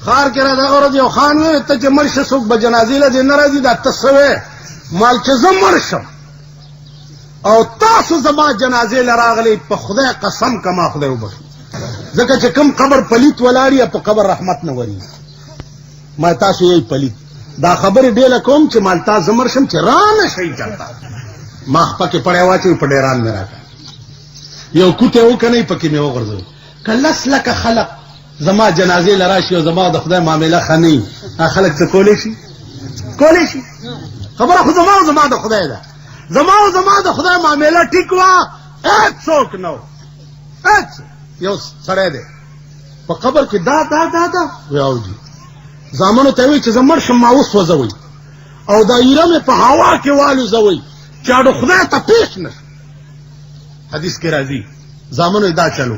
خار کې را دغه ورځ یو خان وی ته چې مرشه څوک به جنازې له دې نه راځي دا تسوي مال چې زه مرشم او تاسو زما جنازې لراغلی په خدای قسم کما خدای وبخي ځکه چې کوم قبر پلیت ولاړی په قبر رحمت نه وري ما تاسو یې پلیت دا خبر ډیله کوم چې مال تاسو مرشم چې رانه شي چلتا ما پکې پړې واچي په ډیران نه راځي یو کوته وکنه پکې مې وغورځو کلس لك خلق زما جنازې لراشي او زما د خدای معاملې خني خلک څه کولې شي خبره خو زما د خدای ده زما د خدای معاملې ټیک وا څوک نو یو سره ده په قبر کې دا ویاوږي زامنو ته وی چې زمر شم ما اوس وځوي او دا ایرم په هوا کې والو زوي چې د خدای ته پیښ نه حدیث کې راځي زامنو دا چلو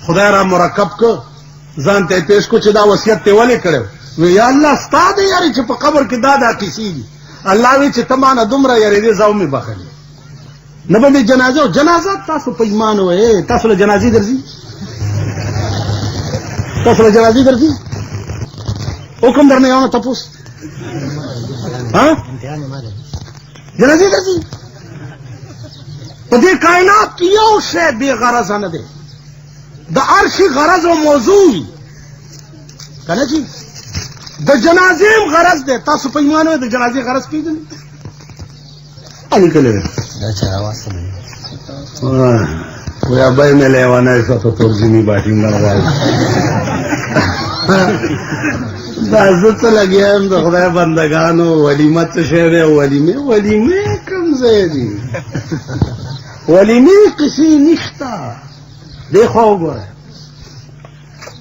خدای را مرکب کو ځان ته پیش کو چې دا وصیت ته ولې کړو وی یا الله ستاده یاري چې په قبر کې دا کیسې دي الله وی چې تمانه دومره یاري دې زاو می بخلي نه باندې جنازه تاسو په ایمان وې تاسو له جنازې درځي حکم درنه یو نه تاسو ها جنازې درځي په دې کائنات کې یو شی بے غرض نه دی د عرشی غرض و موضوع کنه جی د جنازې غرض دی تاسو په ایمان وې د جنازې غرض پیژنئ علي کله دا چا واسه ویا بای مې لیوانه ایسا په ترجمه باندې مرغای دا زه ته لګیام د خدای بندگانو ولیمه څه شی دی ولیمه کوم ځای دی ولیمه کسی نشتا دیکھو گوره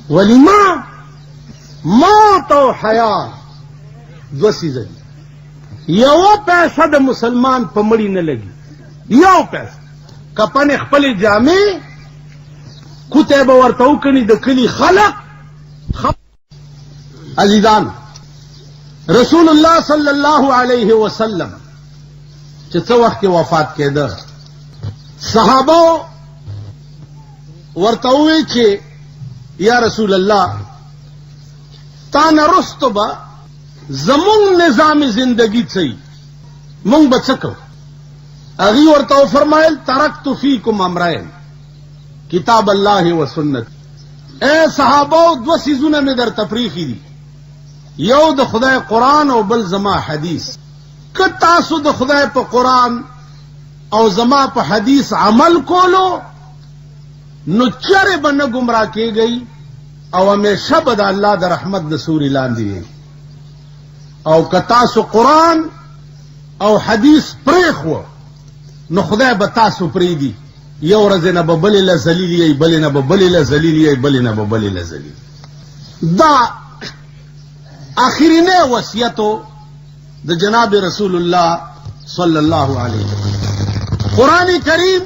ولیمه موت او حیات دو سیزه دي یو پیسه د مسلمان په مړی نه لګي یو پیسه کپن خپل جامې کوته به ورته وکړي د کلی خلق عزیزان رسول الله صلی الله علیه وسلم چې څو وخت وفات کېده صحابه ورته وی چې یا رسول الله تا نه رستو به زمون نظام زندگی څه مونږ به څه کوو هغې ورته فرمایل ترکت فیکم امرین کتاب الله و سنت اے صحابه دو سیزونه مې در تفریخي دي یو د خدای قرآن او بل زما حدیث که تاسو د خدای په قرآن او زما په حدیث عمل کولو نو چرې به نه گمراه کېږئ او همیشه به د الله د رحمت د سوري لاندې وي او که تاسو قرآن او حدیث پرېښوه نو خدای به تاسو پرېږدي یو ورځې نه به بلې له ذلیل یئ بلې نه به بلې له ذلیل یئ بلې نه به بلې له ذلیل دا آخرینه وصیتو د جناب رسول الله صلی الله علیه وسلم قرآن کریم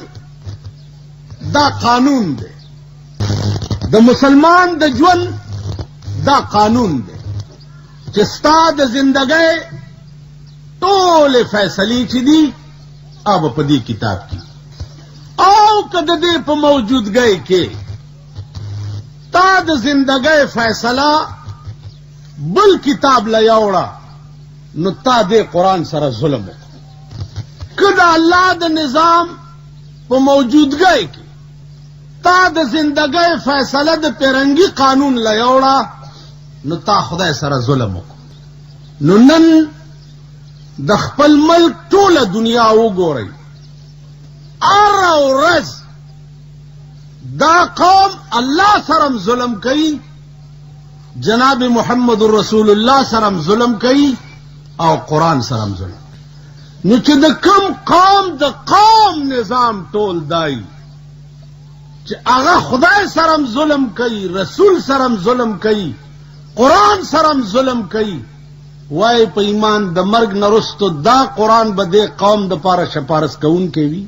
دا قانون دی د مسلمان د ژوند دا قانون دی چې ستا د زندګۍ ټولې فیصلې چې دي هغه په دې کتاب کې او که د دې په موجودګۍ کې تا د زندګۍ فیصله بل کتاب له یوړه نو تا دې قرآن سره ظلم وکړه که د الله د نظام په موجودګۍ کې تا د زندګۍ فیصله د پیرنګي قانون له یوړه نو تا خدای سره ظلم وکړو نو نن د خپل ملک ټوله دنیا وګورئ هره ورځ دا قوم الله سره ظلم کوي جناب محمد رسول الله سره ظلم کوي او قرآن سره ظلم نو چې د کوم قوم د قوم نظام ټول دای چې هغه خدای سره ظلم کوي رسول سره ظلم کوي قرآن سره ظلم کوي وای په ایمان د مرګ نه وروسته دا قرآن به دې قوم د پاره شپارس کوونکی وي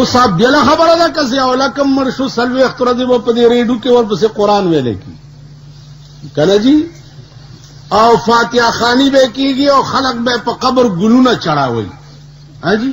اوس بله خبره ده که ضیاءالله کم مړ شو څلوېښت ورځې به په دې ریډیو کې ورپسې قرآن ویلی کي کنه جی او فاتحه خواني به کېږي او خلک به په قبر ګلونه چړاوي ها جی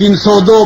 302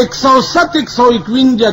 107 151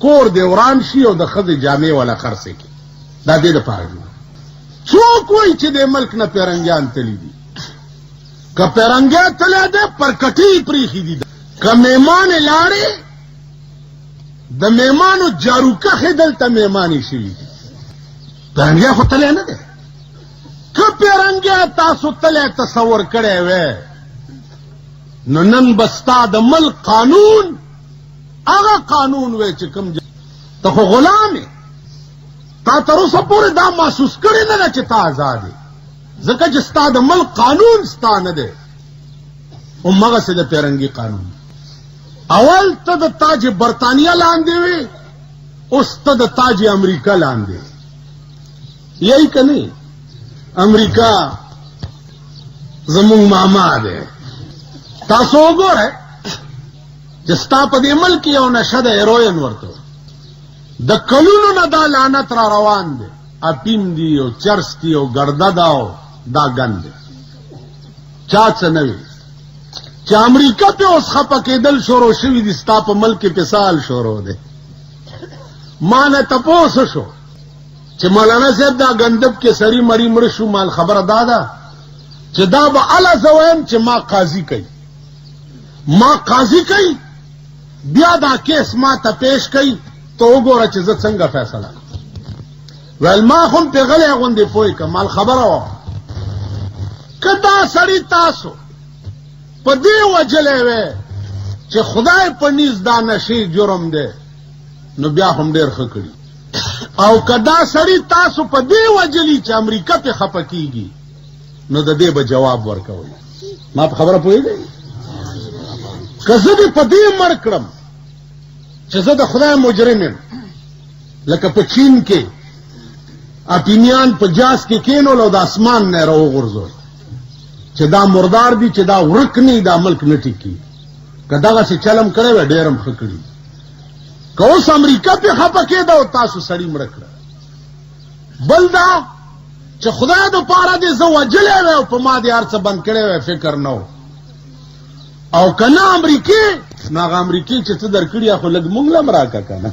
کور دی وران شي او د ښځې جامې والا خرڅې کړي. دا دې دپاره دي. څوک وایي چې د ملک نه پیرنګیان تلي دي؟ که پیرنګی تلی دی پر کټۍ پرېښي دي. که میمانې لاړې د میمانو جاروکخې دلته میمانې شوي دي. پیرنګی خو تلی نه دی. که پیرنګی تاسو تلی تصور کړی وی نو نن به ستا د ملک قانون هغه قانون وی چې کوم ته خو غلام یې. تا تر اوسه پورې دا محسوس کړی نه ده چې تا آزاد یې، ځکه چې ستا د ملک قانون ستا نه دی. همغسې د پیرنګي قانون. اول ته د تاج برطانیه لاندې وې، اوس ته د تاج امریکا لاندې. یہی که نه؟ امریکا زمونږ ماما دی. تاسو وګورئ چې ستا په دې ملک یو نشه د هیروین ورته د کلونو نه دا لعنت را روان دی. اپین دی او چرس دی او ګرده ده او دا ګند دی. چا څه نه وي چې امریکا پې اوس خفه کېدل شروع شوي دي، ستا په ملک کې پسال شروع دی. ما نه تپوس شو چې مولانا صاحب دا ګندب کې سړي مړي مړه شو، مال خبره دا ده چې دا به هله زه وایم چې ما قاضي کوي، ما قاضي کوي، بیا دا کیس ما ته پیش کوي، ته وګوره چې زه څنګه فیصله کوم. ویل ما خو هم پې غلی غوندې پوه کړه، مال خبره وه که دا سړي تاسو په دې وجلی وی چې خدای په نیز دا نشي جرم دی نو بیا هم ډېر ښه کړي، او که دا سړي تاسو په دې وجلي چې امریکا پې خفه کېږي نو د دې به جواب ورکوئ. ما په خبره پوهېږئ؟ که زه دې په دې مړ کړم چې زه د خدای مجرم یم، لکه په چین کې اپینیان په جاز کې کېنول او د اسمان نه یې راوغورځول چې دا مردار دي، چې دا ورک نه دا ملک نه ټیکي. که دغسې چلم کړی وی ډېر هم ښه کړي. که اوس امریکا پې خفه کېده او تاسو سړي مړه کړه. بل دا چې خدای دپاره دې زه وجلی وی او په ما دې هر څه بند کړی وی فکر نه و. او که نه امریکې نو هغه امریکې چې څه در کړي خو لږ مونږ له هم راکه که نه.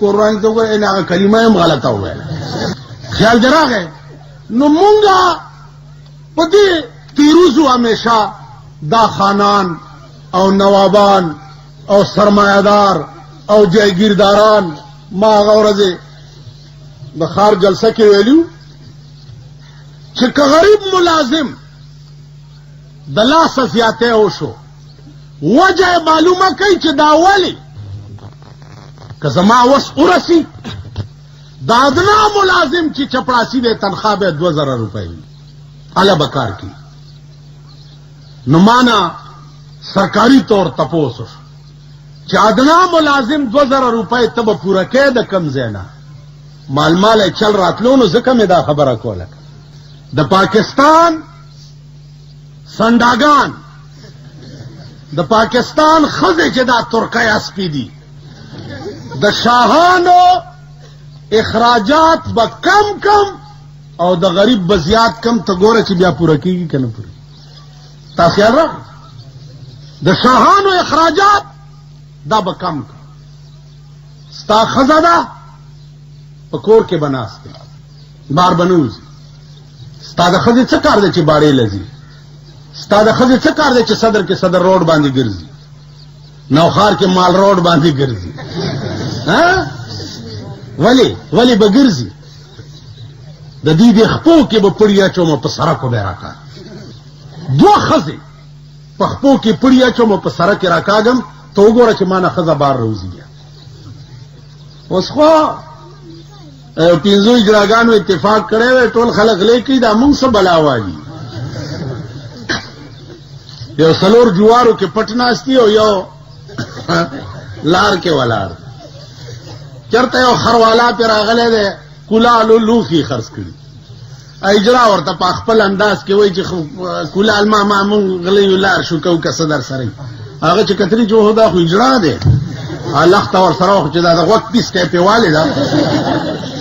قرآن ته وګورئ نه کلمه هم غلطه وویله. خیال دراغی نو مونگا پا دی تیروزو ہمیشہ دا خانان او نوابان او سرمایدار او جایگیرداران ما غورزے بخار جلسہ کے ویلیو چھکا غریب ملازم دلا سفیاتے اوشو وجہ معلومہ کئی چھ داوالی کہ زما وس ارسی دا ادنا ملازم چې چپړاسی دی تنخواه به 2000 روپۍ اعلی بکار کی. نو مانا سرکاری طور تپوس چې ادنا ملازم 2000 روپۍ ته به پوره کې د کم ځای نه مال چل راتلو. نو ځکه مې دا خبره کوله د پاکستان سنډاګان د پاکستان ښځې چې دا ترکۍ اسپي دي د شاهانو اخراجات با کم کم او د غریب بزیات کم ته ګوره چې بیا پوره کیږي که نه پوره. تا خیال راغی د شاهانو اخراجات دا به کم کم. ستا ښځه ده په کور کې به ناست دی بار به نه وځي. ستا د ښځې څه کار دی چې باړې لځي؟ ستا د ښځې څه کار دی چې صدر کې صدر روډ باندې ګرځي، نوخار کې مال روډ باندې ګرځي؟ ولی بگرزی د دې د خپو کې به پړی اچوم په سړکو به راکا. دوه ښځې په خپو کې پړی اچوم په سړک کې راکاږم ته وګوره چې ما نه ښځه بار روزي. بیا اوس خو پنځو اجراګانو اتفاق کړی وی ټول خلک لیکي دا مونږ څه بلا وایي. یو څلور جوارو کې پټ ناستي او یو لار کې ولاړ چرته یو خروالا پہ راغلے دے کولالو لوخي خرڅ کړي اجرا ورته په خپل انداز کې وایي چې کولال ما مونږ غلی لار شو کو که صدر سره هغه چې کتري جو دا خو اجرا دی الله تا ور سره چې دا د وخت پیس کې پیواله دا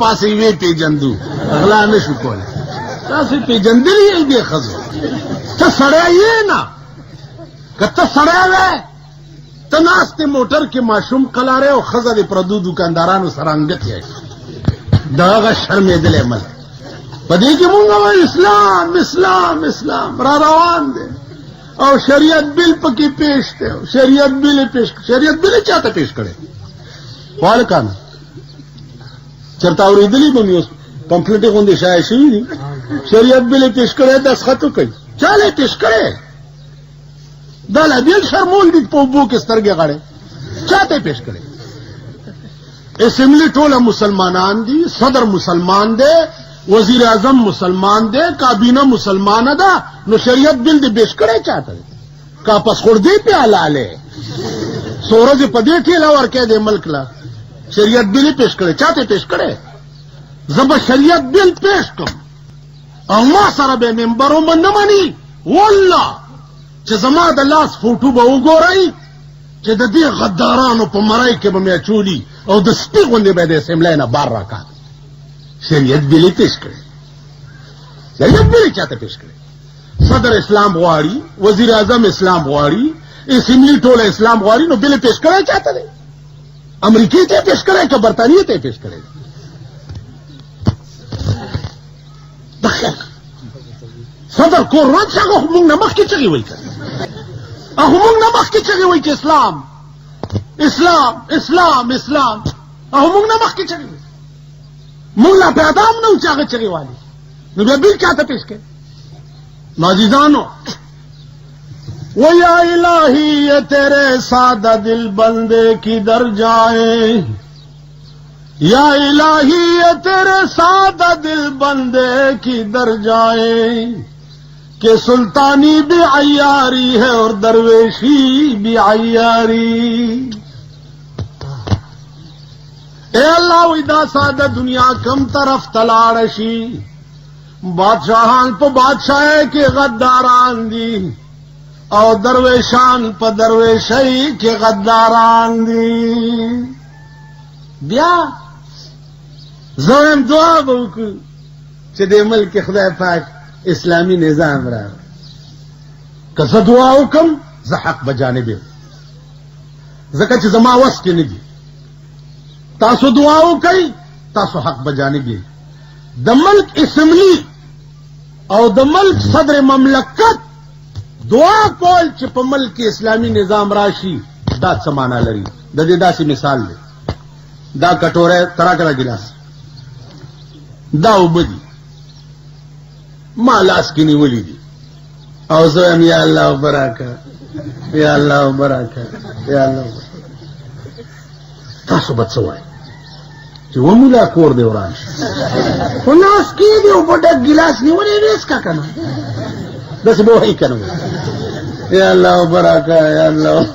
پاسې وی پیجندو اغلا نشو کوله تاسو پیجندلی دی خزو ته سړی یې نه کته سړی وې ته ناست موټر کې ماشوم قلاره او خزه د پردو دکاندارانو سره انګت یې داغه شرمېدل عمل پدې کې مونږ وایو اسلام اسلام اسلام را روان دي او شریعت بل پکې پیش دی شریعت بل چاته پیش کړي وال کان چرته اورېدلې به مې پمفلټ غونډه شای شي دي شریعت بل پیش کړي دسخط کوي چاله پیش کړي دا لا بیل شرمول دي په بو کې سترګې غړې چاته پیش کړي اسمبلی ټوله مسلمانان دي صدر مسلمان دی وزیر اعظم مسلمان دی کابینه مسلمانه ده نو شریعت بل دې پیش کړي چاته کا پس خور دی په حلاله سورج په دې ټیلا ورکه دې ملک لا شریعت بل پیش کړي چاته پیش کړي زب شریعت بل پیش کوم او ما سره به منبرو من نه مانی والله چې زما د لاس فوټو به وګورئ چې د دې غدارانو په مرای کې به مې اچولي او د سپي غوندې به د اسمبلی نه بار راکاږي شریعت بلې پیش کړی شریعت بلې چاته پیش کړی صدر اسلام غواړي وزیر اعظم اسلام غواړي اسمبلی ټوله اسلام غواړي نو بلې پیش کړی چاته دی امریکې ته پیش کړی که برطانیې ته پیش کړی دخل صدر کور رد شي هغه موږ نه مخکې چغې وایي هغه موږ نه مخکې چغې وایي چې اسلام اسلام اسلام اسلام هغه موږ نه مخکې چغې وایي موږ لا پیدا هم نه وو چې هغه چغې والي نو بیا بل چاته پیش کړي نو عزیزانو ویا الہی یہ تیرے سادہ دل بندے کدھر جائیں یا الہی یہ تیرے سادہ دل بندے کدھر جائیں کہ سلطانی بھی عیاری ہے اور درویشی بھی عیاری اے اللہ ویدا سادہ دنیا کم طرف تلاڑشی بادشاہان پہ بادشاہ کے غداران دی او درویشان پہ درویشی کے غداران دی بیا زویم دعا بوکو چې د ملک خدای پاک اسلامی نظام را که زه دعا وکم زه حق بجانب یم ځکه چې زما وس کې نه دي تاسو دعا وکئ تاسو حق بجانب یې د ملک اسمبلی او د ملک صدر مملکت دعا کول چې په ملک اسلامی نظام راشي دا څه معنا لري د دې داسې مثال دی دا کټوره تراکړه ګلاس دا اوبه دي ما لاس کې نیولې دي او زه وایم یا الله وبرکه یا الله وبرکه یا الله تاسو به څه وایئ چې ومولا کور دی وران شي خو لاس کې دی اوبه ډک ګلاس نیولې دی څکه که نه داسې به وایي که نه یا الله وبرکه یا الله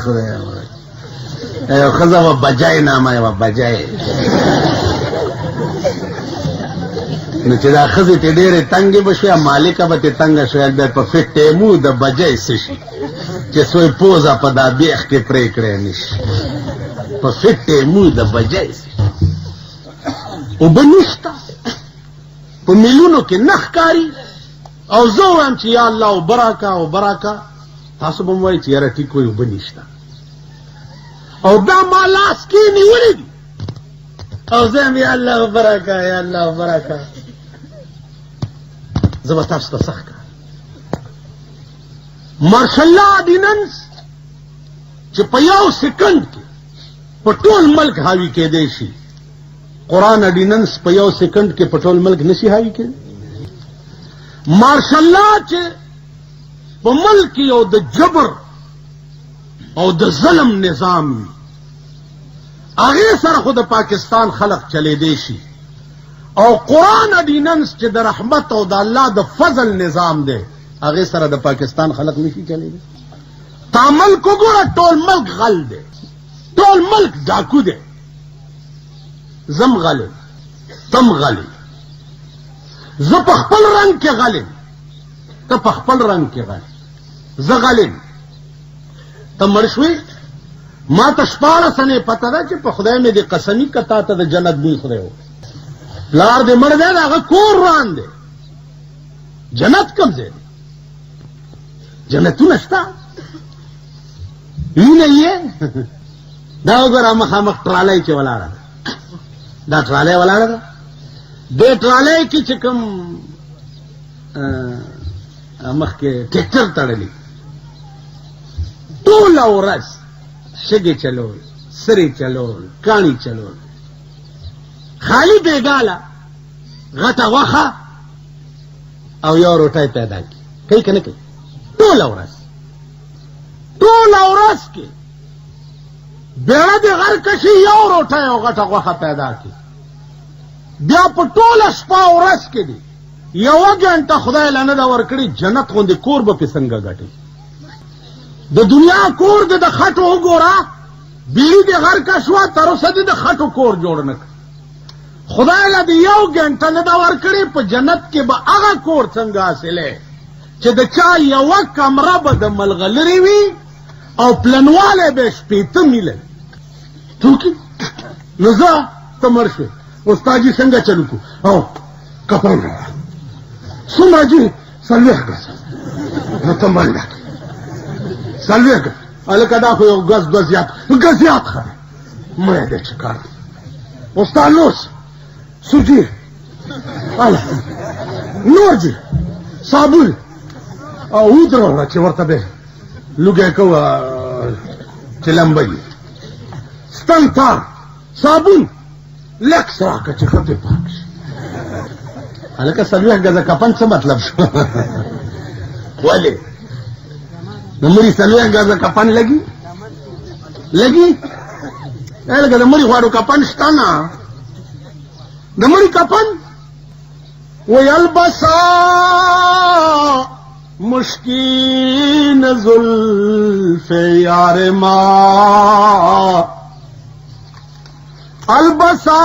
خدای یو ښځه وه بجای نامه یې وه بجای نو چې دا ښځې ته ډېرې تنګې به شوې مالکه به تې تنګه شوې بیا په فټ ټیمو د بجای څه شي چې سوی پوزه په دا بیخ کې پرې کړی نه شي په فټ ټیمو د بجای څه شي اوبه نشته په میلونو کې نه ښکاري او زه وایم چې یا الله اوبه راکړه اوبه راکړه تاسو به م وایئ چې یاره ټیک وایي اوبه نشته او دا ما لاس کې نیولې دي او زه یم یا الله وبرکه یا الله وبرکه زه به تاسو ته څه ښکارم مارشل لا آرډیننس چې په یو سیکنډ کې په ټول ملک حاوي کېدی شي قرآن آرډیننس په یو سیکنډ کې په ټول ملک نشي حاوي کېدی مارشل لا چې په ملک یو د جبر او د ظلم نظام وي هغې سره خو د پاکستان خلق چلیدی شي او قرآن آرډیننس چې د رحمت او د الله د فضل نظام دی هغې سره د پاکستان خلق نشي چلیدی تا ملک وګوره ټول ملک غل دی ټول ملک ډاکو دی زم غلی تم غلی زه په خپل رنګ کې غلی ته په خپل رنګ کې غلی زه غلی ته مړ شوې ما ته 14 سنې پته ده چې په خدای مې دې قسمي که تا ته د جنت بوی خدای و پلار دې مړ دی د هغه کور روان دی جنت کوم ځای دی جنتونه شته وینه یې دا وګوره مخامخ ټرالۍ کې ولاړه ده دا ټرالۍ ولاړه ده دې ټرالۍ کې چې کوم مخکې ټریکټر تړلی ټوله ورځ شګې چلول سرې چلول کاڼي چلول خالی بیګاله غټه غوښه او یو روټۍ پیدا کی کوي که نه کوي ټوله ورځ کې بیړه دې غر کشي یو روټۍ او غټه غوښه پیدا کی بیا په ټوله شپه ورځ کې دی یوه ګنټه خدای له نه ده ورکړي جنت غوندې کور به پې څنګه ګټي د دنیا کور دې د خټو وګوره بیړي دې غر کا شوه تر اوسه دې د خټو کور جوړ نه کړ خدای له دې یو ګنټه نه ده ورکړې په جنت کې به هغه کور څنګه حاصلې چې د چا یوه کمره به د ملغلرې وي او پلنوالی به 15 میله ټوکي نو زه ته مړ شوې استاد جي څنګه چلو کو او کپړ راوړه څومره جي 40 ګزه نو ته منډه کړې 40 ګزه هلکه دا خو یو ګز دوه زیات ګز زیات ښه دی مړی دی چې کار استاد لوس سوجي نور جي صابون او عود راوړه چې ورته به لوګی کوه چې لمبه ستن تار صابون لکس راکړه چې ښه پې پاک شي هلکه 40 ګزه کفن څه مطلب شو ولې د مړي 40 ګزه کفن لګي هلکه د مړي غواړو کفن شته نه د مړي کفن ویلبسا مشکین زلف یار ما البسا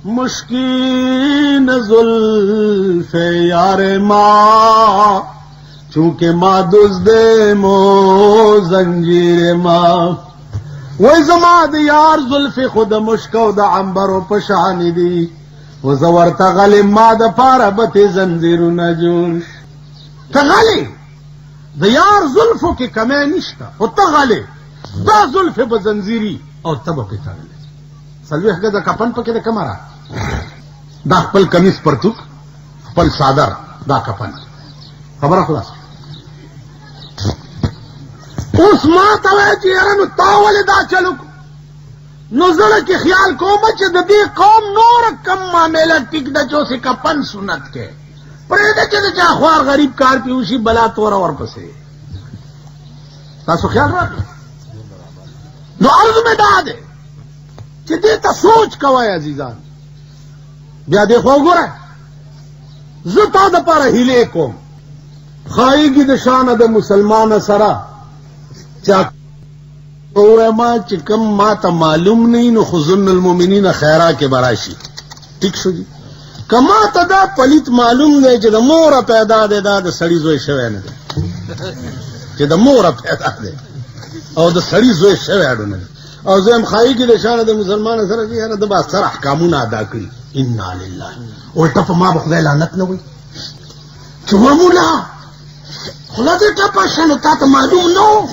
مشکین زلف یار ما چونکہ ما دزد مو زنجیر ما وی زما د یار زلف خود مشکو د عنبرو پشانی دی و زور تغلی ما د پاره بتی زنجیرونه جوش تغلی د یار زلفو کې کمی نشته او تغلی دا زلف به زنجیری او تبه پې تړلی 40 ګزه کفن پکې د کومه را دا خپل کمیس پرتوک خپل صادر دا کفن خبره خلاصه اوس ما ته وایي چې یاره نو تا ولې دا چلو نو زړه کې خیال کوم چې د دې قوم نور کم معامله ټیک ده چې اوسې کفن سنت کې پرېږده چې د چا خوار غریب کار پې وشي بلا توره ورپسې تاسو خیال راکړئ نو عرض مې دا دی چې دې ته سوچ کوئ عزیزان بیا دې خو وګوره زه تا دپاره هیلې کوم ښایېږي د شانه د مسلمانه سره چا ما چې کوم ما ته معلوم نه نو خو ظن المؤمنین خیرا کې به راشي ټیک شو جي که ما ته دا پلیت معلوم دی چې د موره پیدا دی دا د سړي زوی شوی نه دی چې د موره پیدا دی او د سړي زوی شوی اډو نه دی او زه یم ښایېږي د شانه د مسلمان سره چې یاره د به اکثر احکامونه ادا کړي انا لله الټه په ما به خدای لعنت نه وایي چې ومولا خلا دې ټپه شه نو تا ته معلوم نه و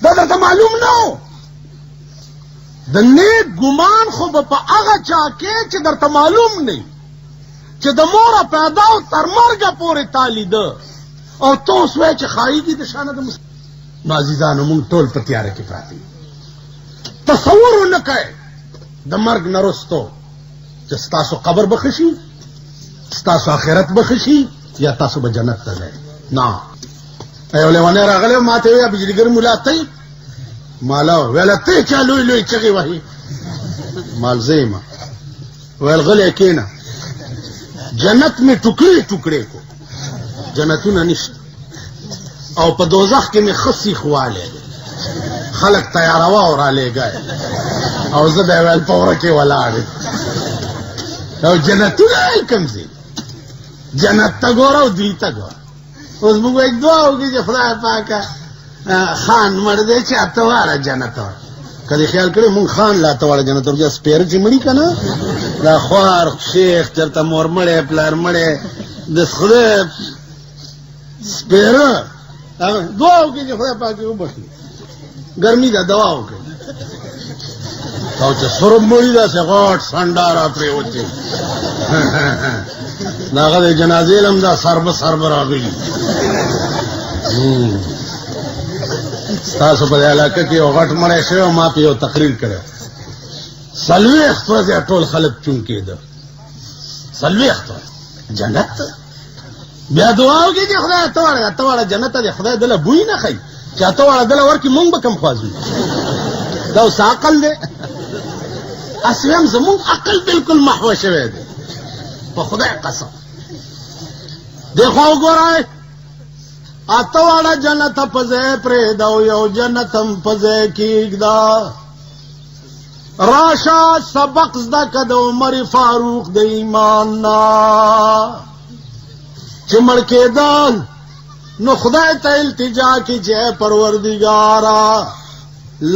دا درته معلوم نه و د نیک ګمان خو به په هغه چا کې چې درته معلوم نه چې د موره پیدا او تر مرګه پورې تا لیده او ته اوس وایې چې ښایېږي د شانه د نو عزیزانو مونږ ټول په تیاره کې پراته یو تصور ونه کوئ د مرګ نه وروستو چې ستاسو قبر به ښه شي ستاسو آخرت به ښه شي یا تاسو به جنت ته ځئ نه یو لیونی راغلی ما ته ویل بجلیګر ملا تی مالا ویله تی چا لوی لوی چغې وهي مال زه یم ویل غلی کېنه جنت مې ټوکړې ټوکړې کو جنتونه نشته او په دوزخ کې مې ښه سیخ والی دی خلک تیاروا او رالیږی او زه به یې ویل په وره کې ولاړ یم او جنتونه یې کوم ځای جنت ته ګوره او دوی ته ګوره اوس موږ وایي دعا وکړي چې خدای پاکه خان مړ دی چې اته واړه جنت ور که دې خیال کړی مونږ خان لا اته واړه جنت ورځه سپېره چې مړي که نه دا خوار شیخ چېرته مور مړی پلار مړی د خدای سپېره دعا وکړي چې خدای پاک یې وبخي ګرمي ده دوا وکړي او چې سرب مړي داسې غټ سنډا را پرېوتې د هغه د جنازې له هم دا سربه راغلي ستاسو په دې علاقه کې یو غټ مړی شوی او ما په یو تقریر کړی 40 ورځې ټول خلک چون کېده 40 جنت بیا دعا وکړي چې خدای اته واړه جنت ته خدای دله بوی نه ښایي چې اته واړه دله ورکړي مونږ به کم خواځو دا اوس عقل دی اصل هم زمونږ عقل بالکل محوه شوی دی په خدای قسم دی خوا وګورئ اته واړه جنت په ځای پرېږده او یو جنت هم په ځای کېږده راشه سبق زده که د عمر فاروق د ایمان نه چې مړ کېدل نو خدای ته التجا کی چې پروردگارا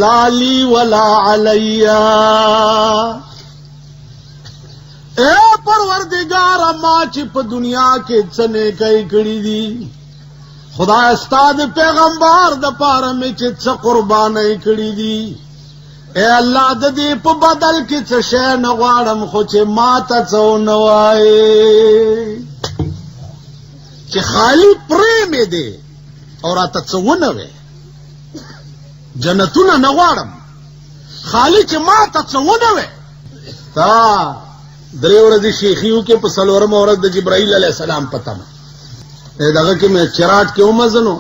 لا لی ولا علیا اے پروردگارا ما چې په دنیا کې څه نیکۍ کړې دي خدای استاد پیغمبر د پاره مې چې څه قربانۍ کړې دي اے الله د دې په بدل کې څه شی نه غواړم خو چې ما ته څه ونه وایې چې خالی پرې مې دی او راته څه ونه وې جنتونه نه غواړم خالی چې ما ته څه ونه وې تا 3 ورځې شیخي وکړې په 4مه ورځ د جبرائیل علیه السلام په تمه دغه کې مې چراټ کې ومزنو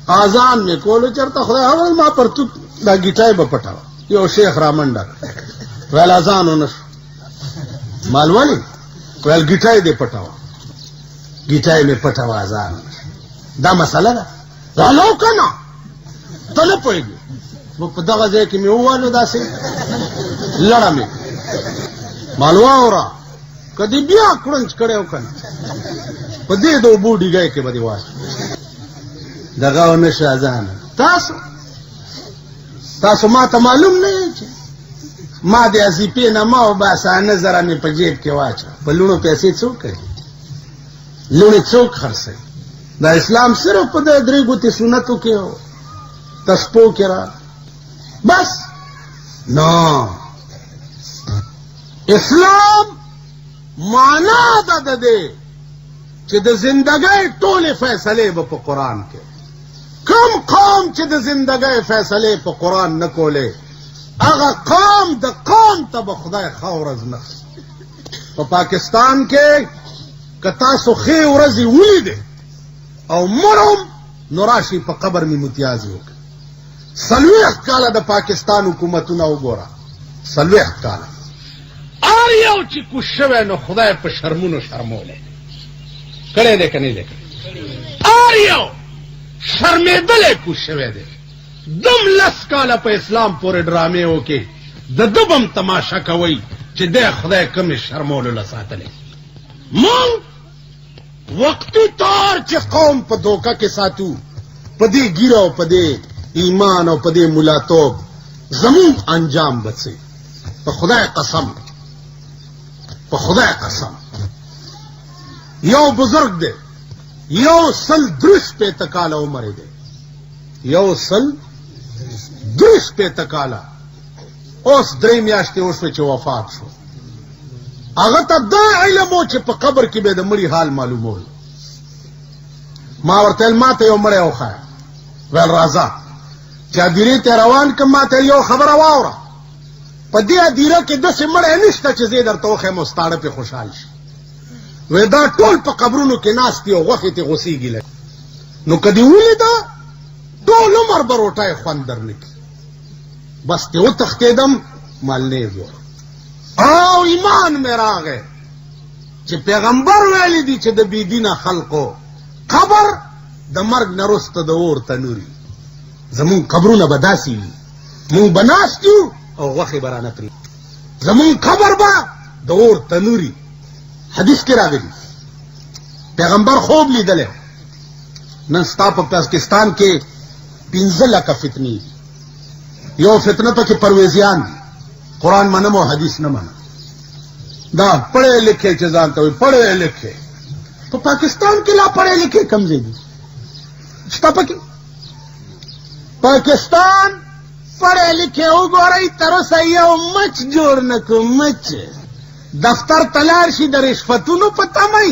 اذان مې کولو چېرته خدای اول ما پرتوک دا ګیټای به پټاوه یو شیخ را منډه ویل اذان ونه شو مال ولې ویل ګیټای دې پټاوه ګیټای مې پټاوه اذان دا مسله ده غلو که نه ته نه پوهېږې په دغه ځای کې مې ووالو داسې لړه مې مال واوره که دې بیا کړنچ کړی و که نه په دې د اوبو ډیګی کې به دې واچو دغه ونه شو اذان تاسو ما ته معلوم نه یې چې ما د اضیفې نه ما وباسه 9 زره مې په جیب کې واچوه په لوڼو پیسې څوک کوي لوڼې څوک خرڅوي دا اسلام صرف په د 3 ګوتې سنتو کې او تسپو کې را بس نه اسلام معنا ده د دې چې د زندګۍ ټولې فیصلې به په قرآن کې کم قوم چې د زندګۍ فیصلې په قرآن نه کولې هغه قوم د قوم ته به خدای ښه ورځ نه په پاکستان کې که تاسو ښې ورځې ولیدې او مرم نو راشئ په قبر مې متیازې وکړئ 40 کاله د پاکستان حکومتونه وګوره 40 کاله هر یو چې کوش شوی نو خدای په شرمونو شرمولی کړی دی که نه دی هر یو شرمېدلی کوش شوی دی دم 10 کاله په اسلام پورې ډرامې وکړي د ده به هم تماشه کوئ چې دی خدای کمې شرمولو له ساتلی مونږ وقتی طور چې قوم په دوکه کې ساتو په دې ګیره او په دې ایمان او په دې ملاتوب زمون انجام بڅي په خدای قسم په خدای قسم یو بزرگ دی 130 کاله عمر دی 130 کاله اوس 3 میاشتې وشوه چې وفات شو هغه ته دا علم و چې په قبر کې به د مړي حال معلومول ما ورته ویل ما ته یو مړی وښایه ویل راځه چې هدیرې ته روان کړم ما ته یو خبره واوره په دې هدیره کې داسې مړی نشته چې زه یې درته وښیم او ستاړه پې خوشحال شي وی دا ټول په قبرونو کې ناست دي او غوښې تې غوڅېږي لږ نو که دې ولیده ټول عمر به روټۍ خوند درنه کړي بس تې وتښتېدم مالنې ویوره او ایمان مې راغی چې پیغمبر ویلی دي چې د بېدینه خلقو قبر د مرګ نه وروسته د اور تنوري زمون قبرونه به داسې وي مونږ به ناست یو او غوښې به رانه پرې زمون قبر به د اور تنوري حدیث کې راغلي پیغمبر خوب لیدلی نن ستا په پاکستان کې 15 لکه فتنې دي یو فتنه پکې پرویزیان دي قرآن منم او حدیث نه منم دا پڑھے لکھے چې ځان ته وایي پڑھے لکھے په پاکستان کې لا پڑھے لکھے کم ځای دي شته پکې پاکستان پڑھے لکھے وګورئ تر اوسه یو مچ جوړ نه کړو مچ دفتر ته لاړ شي د رشوتونو په تمه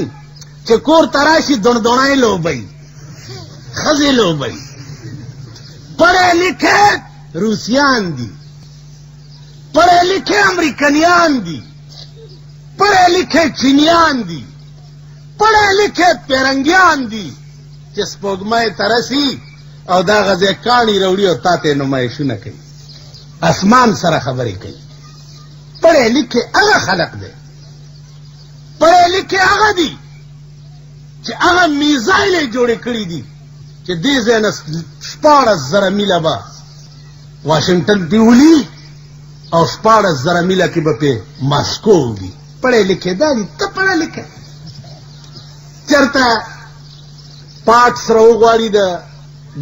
چې کور ته راشي دڼدڼی لوبئ ښځې لوبئ پڑھے لکھے روسیان دي پڑھے لکھے امریکنیان دي پڑھے لکھے چینیان دي پڑھے لکھے پیرنګیان دي چې سپوږمۍ ته رسي او دا غځې کاڼي راوړي او تا ته نمایشونه کوي اسمان سره خبرې کوي پڑھے لکھے هغه خلق دی پڑھے لکھے هغه دي چې هغه میزایل یې جوړې کړي دي چې دې ځای نه 14,000 میله به واشنگټن پې ولي او 14,000 میله کې به پې ماسکو وي پڑھے لکھے دا دي ته پڑھے لکھے چېرته پاټ سره وغواړي د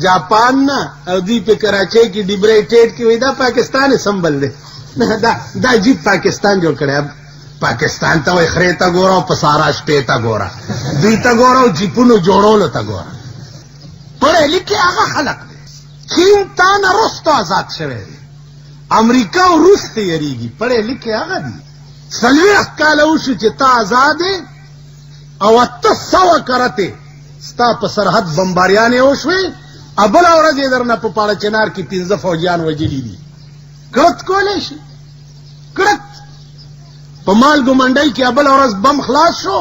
جاپان نه او دوی په کراچۍ کې ډیبریټیډ کې وایي دا پاکستان سمبل دی دا جیب پاکستان جوړ کړی پاکستان ته وایي خرې ته ګوره او په سارا شپې ته ګوره دوی ته ګوره او جیپونو جوړولو ته ګوره پڑھے لکھے هغه خلق دی چین تا نه وروسته آزاد شوی دی امریکا او روس ته یریږي پڑھے لکھے هغه دي 40 کاله وشو چې تا آزاد او 800 کرته ستا په سرحد بمباریانې وشوې بله ورځ یې درنه په پاړه چنار کې 15 فوجیان وژلي دي کړت کولی شي کړت په مالګو منډۍ کې بله ورځ بم خلاص شو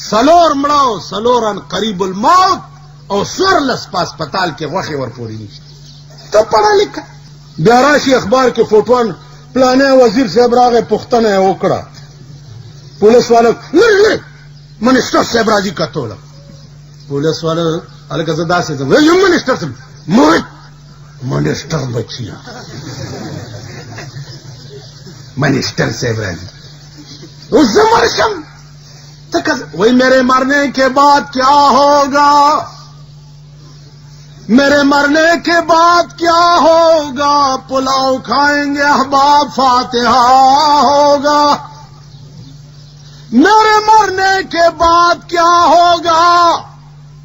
4 مړه 4 قریب الموت او 14 په هسپتال کې غوښې ورپورې نشي ته پړه لیکه بیا راشي اخبار کې فوټوان پلانې وزیر صاحب راغی پوښتنه یې وکړه پولیس والو لرې لرې منسټر صاحب راځي کتوله پولیس والو هلکه زه داسې ځم یم منسټر صاحب منسټر بچیا منسٹر صاحب راضی اس سے مرشم وہی میرے مرنے کے بعد کیا ہوگا میرے مرنے کے بعد کیا ہوگا پلاؤ کھائیں گے احباب فاتحہ ہوگا میرے مرنے کے بعد کیا ہوگا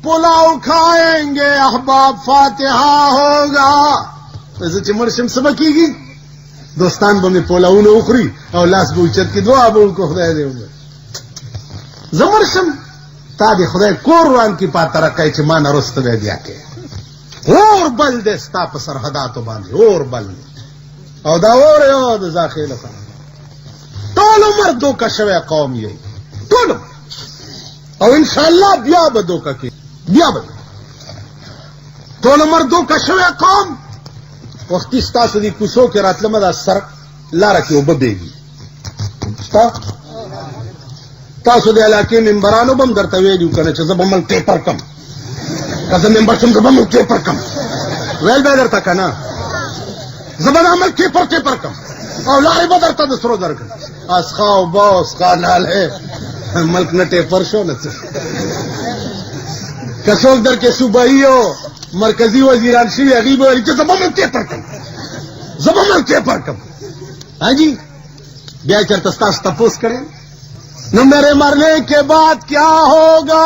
پلاؤ کھائیں گے احباب فاتحہ ہوگا ایسے چمرشم سبکی گی دوستان به مې پولاونه وخوري او لاس به اوچت کړي دعا به وکړو خدای دې وکړي زمر شم تا دې خدای کور روان کړي په ترقۍ چې ما نه وروسته به بیا کې اور بل دی ستا په سرحداتو باندې اور بل دی او دا اور یو د ذاخیله ټول عمر دوکه شوی قوم یې ټول او انشاءالله بیا به دوکه کې بیا به ټول عمر دوکه شوی قوم وختي ستاسو دي کوڅو کې راتلمه دا سر لاره کې اوبه بهېږي شته تاسو د علاقې ممبرانو به هم درته ویلي وو که نه چې زه به مل ټیپر کم که زه ممبر شم زه به مل ټیپر کم ویل به درته که نه زه به د عمل ټیپر کم او لارې به درته د سرو درکړم اسخا اوبه اسخا نالې ملک نه ټیپر شو نه څه که څوک در کې صوبایي او مرکزی وزیران شوی هغوی به ویل چې زه به مل ټیپر کم زه به مل ټیپر کم ہاں جی بیا چرته ستاسو تپوس کړی نو میرے مرنے کے بعد کیا ہوگا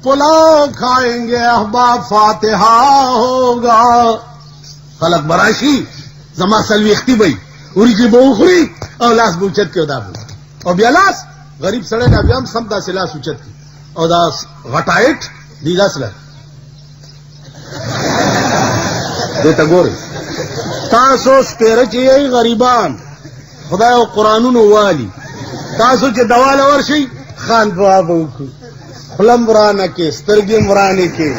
پلاؤ کھائیں گے احباب فاتحہ ہوگا خلق براشی زما سلویختی بھئی اوریجی به وخوري او لاس به اوچت کړي او دا به او بیا لاس غریب سړی دا بیا هم سم داسې لاس اوچت کړي او دا غټایټ دی داس له دې ته ګورئ تاسو سپېره چې یئ غریبان خدای او قرآنونو والي تاسو چې دواله ورشئ خان دعا به وکړو خوله م ورانه کې سترګې م ورانې کې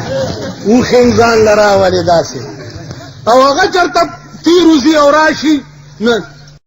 اوښې م ځان له راولې داسې او هغه چېرته تیر وځي او راشي نه